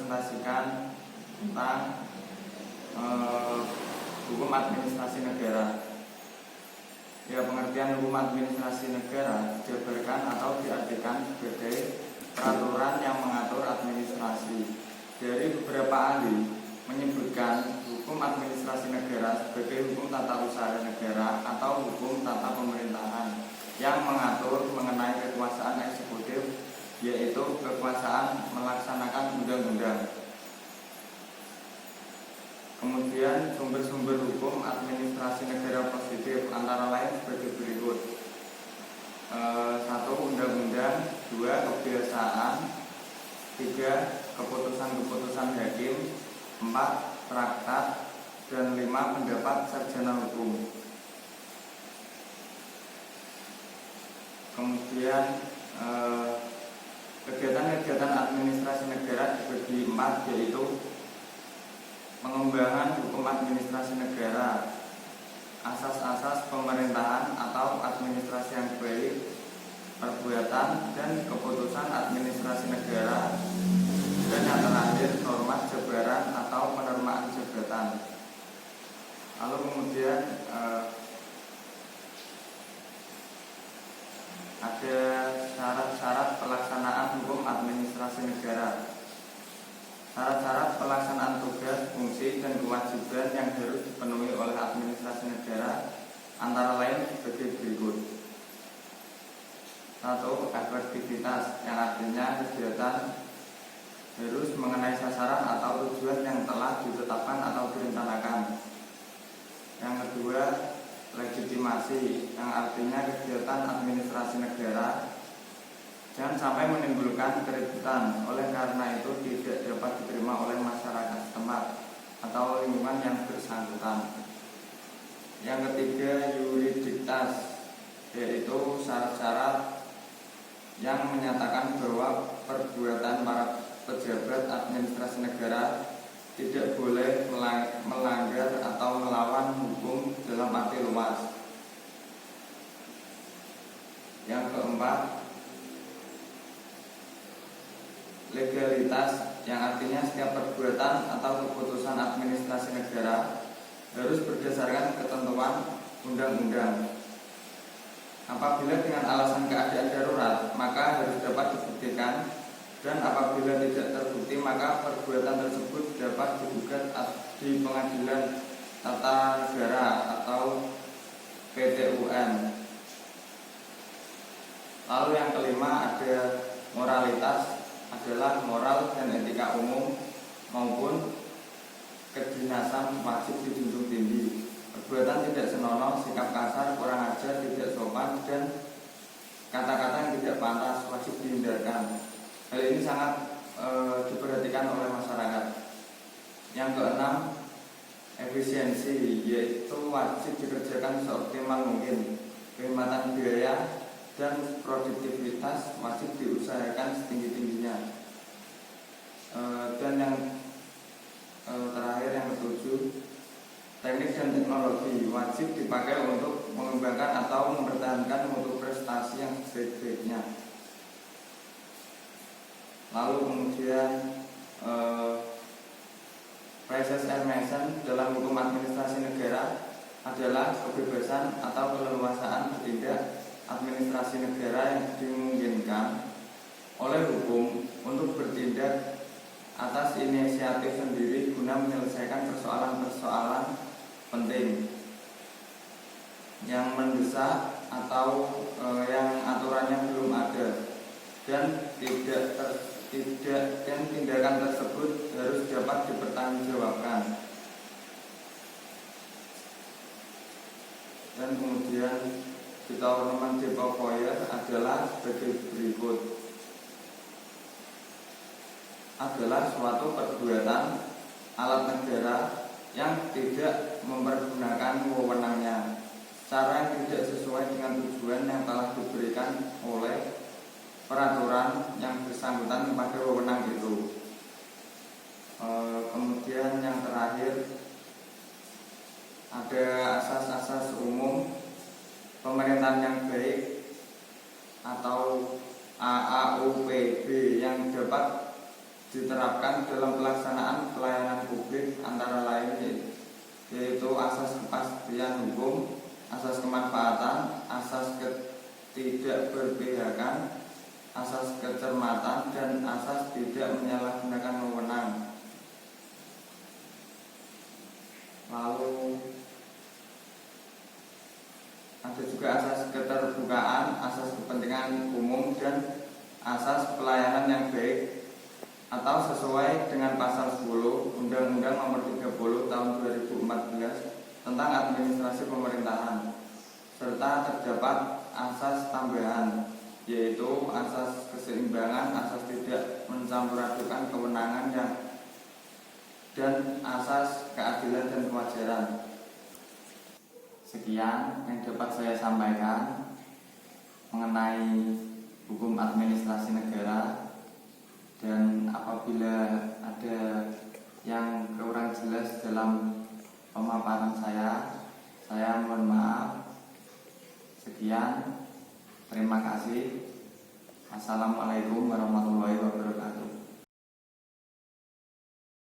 merepresentasikan tentang hukum administrasi negara. Ya, pengertian hukum administrasi negara dijabarkan atau diartikan sebagai peraturan yang mengatur administrasi. Dari beberapa ahli menyebutkan hukum administrasi negara sebagai hukum tata usaha negara atau hukum tata pemerintahan yang mengatur mengenai kekuasaan eksekutif, yaitu kekuasaan melaksanakan undang-undang. Kemudian sumber-sumber hukum administrasi negara positif antara lain sebagai berikut: 1. Undang-undang, 2. Kebiasaan, 3. Keputusan-keputusan hakim, 4. Traktat, dan 5. Pendapat sarjana hukum. Kemudian kegiatan-kegiatan administrasi negara dibagi 4, yaitu pengembangan hukum administrasi negara, asas-asas pemerintahan atau administrasi yang baik, perbuatan dan keputusan administrasi negara, dan yang terakhir norma jabaran atau penerimaan jabatan. Lalu kemudian ada syarat-syarat pelaksanaan hukum administrasi negara. Syarat-syarat pelaksanaan tugas, fungsi, dan kewajiban yang harus dipenuhi oleh administrasi negara antara lain sebagai berikut. 1. Efektivitas, yang artinya kegiatan harus mengenai sasaran atau tujuan yang telah ditetapkan atau direncanakan. Yang kedua, legitimasi, yang artinya kegiatan administrasi negara jangan sampai menimbulkan keributan, oleh karena itu tidak dapat diterima oleh masyarakat setempat atau lingkungan yang bersangkutan. Yang ketiga, yuriditas, yaitu syarat-syarat yang menyatakan bahwa perbuatan para pejabat administrasi negara tidak boleh melanggar atau melawan hukum dalam arti luas. Yang keempat, legalitas, yang artinya setiap perbuatan atau keputusan administrasi negara harus berdasarkan ketentuan undang-undang. Apabila dengan alasan keadaan darurat, maka harus dapat dibuktikan, dan apabila tidak terbukti, maka perbuatan tersebut dapat digugat di Pengadilan Tata Negara atau PT-UN. Lalu yang kelima, ada moralitas, adalah moral dan etika umum maupun kedinasan wajib dijunjung tinggi. Perbuatan tidak senonoh, sikap kasar, kurang ajar, tidak sopan, dan kata-kata yang tidak pantas wajib dihindarkan. Hal ini sangat diperhatikan oleh masyarakat. Yang keenam, efisiensi, yaitu wajib dikerjakan seoptimal mungkin. Kehematan biaya dan produktivitas wajib diusahakan setinggi-tingginya. Dan yang terakhir, yang ketujuh, teknik dan teknologi wajib dipakai untuk mengembangkan atau mempertahankan mutu prestasi yang sebaik-baiknya. Lalu kemudian Francis R. Mason dalam hukum administrasi negara adalah kebebasan atau keleluasaan bertindak administrasi negara yang dimungkinkan oleh hukum untuk bertindak atas inisiatif sendiri guna menyelesaikan persoalan-persoalan penting yang mendesak atau yang aturannya belum ada, dan tindakan tersebut harus dapat dipertanggungjawabkan. Dan kemudian Departemen de Beauvoir adalah sebagai berikut: adalah suatu perbuatan alat negara yang tidak mempergunakan wewenangnya secara yang tidak sesuai dengan tujuan yang telah diberikan oleh peraturan yang bersangkutan kepada wewenang itu. Kemudian yang terakhir, ada asas-asas umum pemerintahan yang baik atau AAUPB yang dapat diterapkan dalam pelaksanaan pelayanan publik antara lain yaitu asas kepastian hukum, asas kemanfaatan, asas ketidakberpihakan, asas kecermatan, dan asas tidak menyalahgunakan wewenang. Lalu ada juga asas keterbukaan, asas kepentingan umum, dan asas pelayanan yang baik atau sesuai dengan pasal 10 Undang-Undang Nomor 30 Tahun 2014 tentang Administrasi Pemerintahan, serta terdapat asas tambahan yaitu asas keseimbangan, asas tidak mencampur-adukan kewenangan dan asas keadilan dan kewajaran. Sekian yang dapat saya sampaikan mengenai hukum administrasi negara, dan apabila ada yang kurang jelas dalam pemaparan saya mohon maaf. Sekian, terima kasih. Assalamualaikum warahmatullahi wabarakatuh.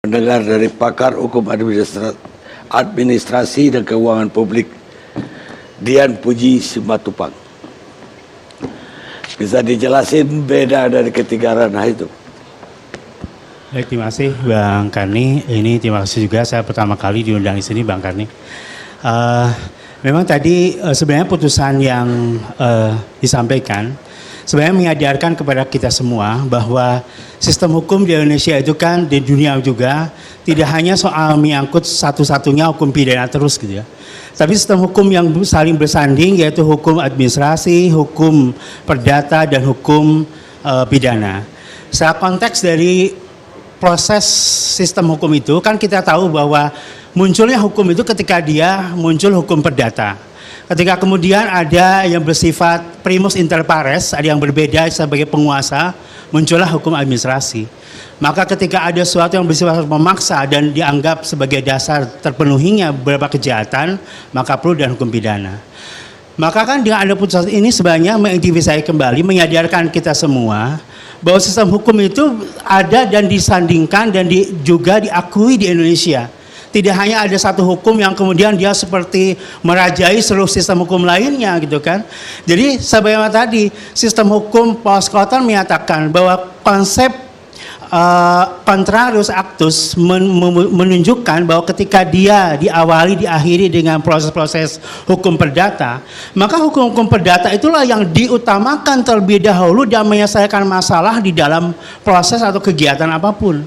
Mendengar dari pakar hukum administrasi dan keuangan publik, Dian Puji Simatupang. Bisa dijelasin beda dari ketiga ranah itu? Baik, terima kasih Bang Karni. Ini terima kasih juga saya pertama kali diundang di sini Bang Karni. Memang tadi sebenarnya putusan yang disampaikan sebenarnya mengajarkan kepada kita semua bahwa sistem hukum di Indonesia itu kan di dunia juga tidak hanya soal menyangkut satu-satunya hukum pidana terus gitu ya. Tapi sistem hukum yang saling bersanding yaitu hukum administrasi, hukum perdata, dan hukum pidana. Secara konteks dari proses sistem hukum itu kan kita tahu bahwa munculnya hukum itu ketika dia muncul hukum perdata. Ketika kemudian ada yang bersifat primus inter pares, ada yang berbeda sebagai penguasa, muncullah hukum administrasi. Maka ketika ada sesuatu yang bersifat memaksa dan dianggap sebagai dasar terpenuhinya beberapa kejahatan, maka perlu dan hukum pidana. Maka kan dengan ada putusan ini sebenarnya mengidentifikasi kembali, menyadarkan kita semua bahwa sistem hukum itu ada dan disandingkan dan juga diakui di Indonesia. Tidak hanya ada satu hukum yang kemudian dia seperti merajai seluruh sistem hukum lainnya gitu kan. Jadi sebagaimana tadi sistem hukum Paus Cotton menyatakan bahwa konsep contrarius actus menunjukkan bahwa ketika dia diawali diakhiri dengan proses-proses hukum perdata, maka hukum-hukum perdata itulah yang diutamakan terlebih dahulu dan menyelesaikan masalah di dalam proses atau kegiatan apapun.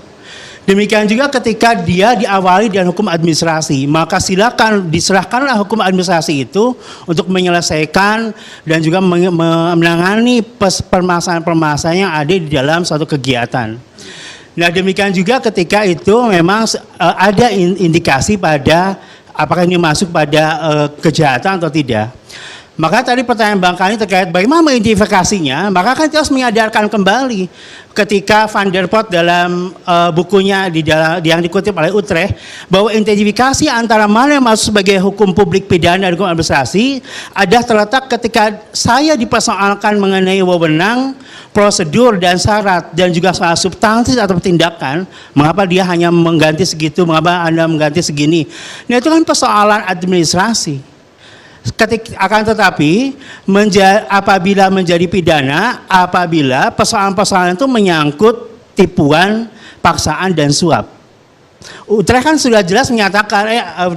Demikian juga ketika dia diawali dengan hukum administrasi, maka silakan diserahkanlah hukum administrasi itu untuk menyelesaikan dan juga menangani permasalahan-permasalahan yang ada di dalam suatu kegiatan. Nah demikian juga ketika itu memang ada indikasi pada apakah ini masuk pada kejahatan atau tidak. Maka tadi pertanyaan Bang Kani terkait bagaimana mengidentifikasinya, maka kan kita harus menyadarkan kembali ketika Van der Pot dalam bukunya yang dikutip oleh Utrecht bahwa identifikasi antara mana yang masuk sebagai hukum publik pidana dan hukum administrasi ada terletak ketika saya dipersoalkan mengenai wewenang, prosedur dan syarat dan juga soal substansi atau tindakan, mengapa dia hanya mengganti segitu, mengapa Anda mengganti segini. Nah itu kan persoalan administrasi. Akan tetapi apabila menjadi pidana, apabila persoalan-persoalan itu menyangkut tipuan, paksaan dan suap. Utrecht kan sudah jelas menyatakan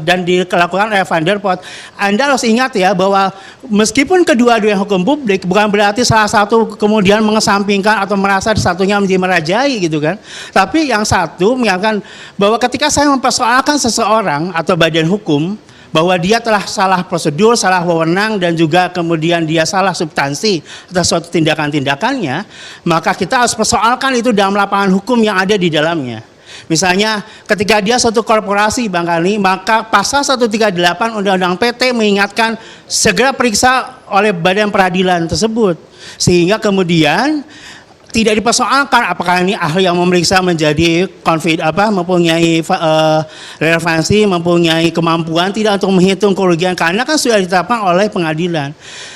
dan dilakukan oleh Van der Pot. Anda harus ingat ya bahwa meskipun kedua-duanya hukum publik bukan berarti salah satu kemudian mengesampingkan atau merasa satunya menjadi merajai gitu kan. Tapi yang satu menyatakan bahwa ketika saya mempersoalkan seseorang atau badan hukum bahwa dia telah salah prosedur, salah wewenang, dan juga kemudian dia salah substansi atas suatu tindakan-tindakannya, maka kita harus persoalkan itu dalam lapangan hukum yang ada di dalamnya. Misalnya ketika dia suatu korporasi Bang Kani, maka pasal 138 Undang-Undang PT mengingatkan segera periksa oleh badan peradilan tersebut. Sehingga kemudian tidak dipersoalkan apakah ini ahli yang memeriksa menjadi mempunyai relevansi, mempunyai kemampuan tidak untuk menghitung kerugian karena kan sudah ditetapkan oleh pengadilan.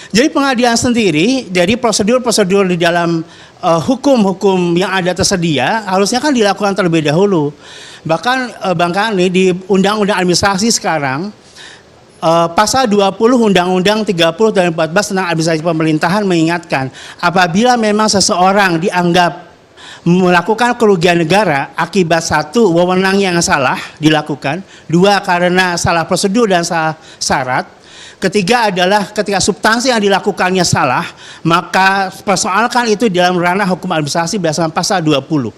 Jadi pengadilan sendiri, jadi prosedur-prosedur di dalam hukum-hukum yang ada tersedia harusnya kan dilakukan terlebih dahulu. Bahkan Bang Kani di Undang-Undang Administrasi sekarang, pasal 20 Undang-Undang 30 dan 14 tentang administrasi pemerintahan mengingatkan apabila memang seseorang dianggap melakukan kerugian negara akibat satu, wewenang yang salah dilakukan, dua, karena salah prosedur dan salah syarat, ketiga adalah ketika substansi yang dilakukannya salah, maka persoalkan itu dalam ranah hukum administrasi berdasarkan pasal 20.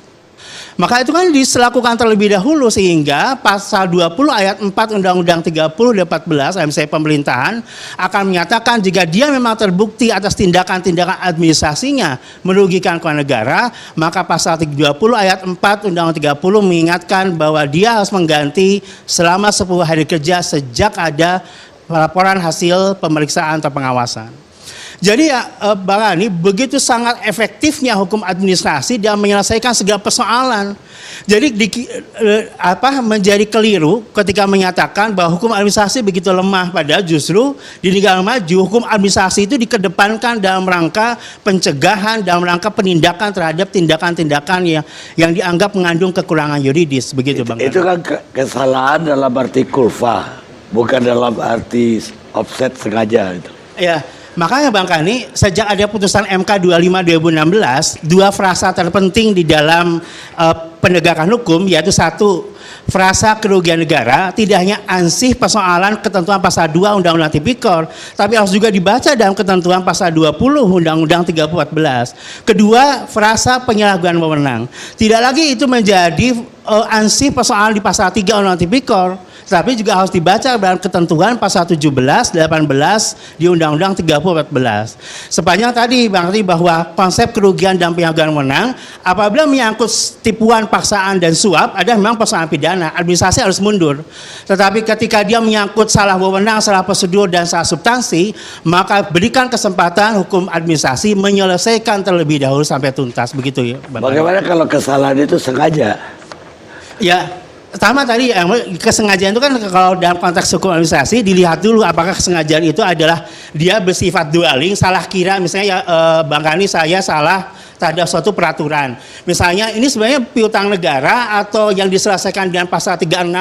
Maka itu kan dilakukan terlebih dahulu sehingga pasal 20 ayat 4 Undang-Undang 30 dan 14 administrasi pemerintahan akan menyatakan jika dia memang terbukti atas tindakan-tindakan administrasinya merugikan keuangan negara, maka pasal 20 ayat 4 Undang-Undang 30 mengingatkan bahwa dia harus mengganti selama 10 hari kerja sejak ada laporan hasil pemeriksaan atau pengawasan. Jadi ya Bang Ani, begitu sangat efektifnya hukum administrasi dalam menyelesaikan segala persoalan. Jadi menjadi keliru ketika menyatakan bahwa hukum administrasi begitu lemah, padahal justru di negara maju hukum administrasi itu dikedepankan dalam rangka pencegahan, dalam rangka penindakan terhadap tindakan-tindakan yang dianggap mengandung kekurangan yuridis, begitu Bang. Itu kan kesalahan dalam arti kulfa, bukan dalam arti offset sengaja itu. Ya. Makanya Bang Kani, sejak ada putusan MK 25 2016, dua frasa terpenting di dalam penegakan hukum, yaitu satu, frasa kerugian negara tidak hanya ansih persoalan ketentuan pasal 2 Undang-Undang Tipikor, tapi harus juga dibaca dalam ketentuan pasal 20 Undang-Undang 314. Kedua, frasa penyalahgunaan wewenang. Tidak lagi itu menjadi ansih persoalan di pasal 3 Undang-Undang Tipikor, tapi juga harus dibaca dalam ketentuan pasal 17, 18 di Undang-Undang 314. Sepanjang tadi Bang Arti bahwa konsep kerugian dan penyalahgunaan wewenang apabila menyangkut tipuan, paksaan dan suap ada memang persoalan pidana, administrasi harus mundur. Tetapi ketika dia menyangkut salah wewenang, salah prosedur dan salah substansi, maka berikan kesempatan hukum administrasi menyelesaikan terlebih dahulu sampai tuntas, begitu ya Bang. Bagaimana kalau kesalahan itu sengaja? Ya, pertama tadi kesengajaan itu kan kalau dalam konteks hukum administrasi dilihat dulu apakah kesengajaan itu adalah dia bersifat dwelling, salah kira misalnya Bang Kani saya salah terhadap suatu peraturan. Misalnya ini sebenarnya piutang negara atau yang diselesaikan dengan pasal 36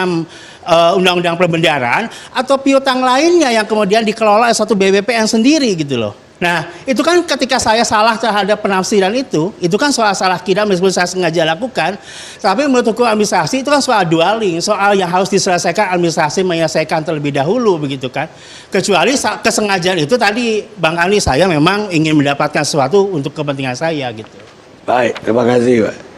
Undang-Undang Perbendaharaan atau piutang lainnya yang kemudian dikelola oleh suatu BPPN sendiri gitu loh. Nah, itu kan ketika saya salah terhadap penafsiran itu kan soal salah kira meskipun saya sengaja lakukan, tapi menurut hukum administrasi itu kan soal dwelling, soal yang harus diselesaikan administrasi menyelesaikan terlebih dahulu begitu kan. Kecuali kesengajaan itu tadi Bang Kani saya memang ingin mendapatkan sesuatu untuk kepentingan saya gitu. Baik, terima kasih Pak.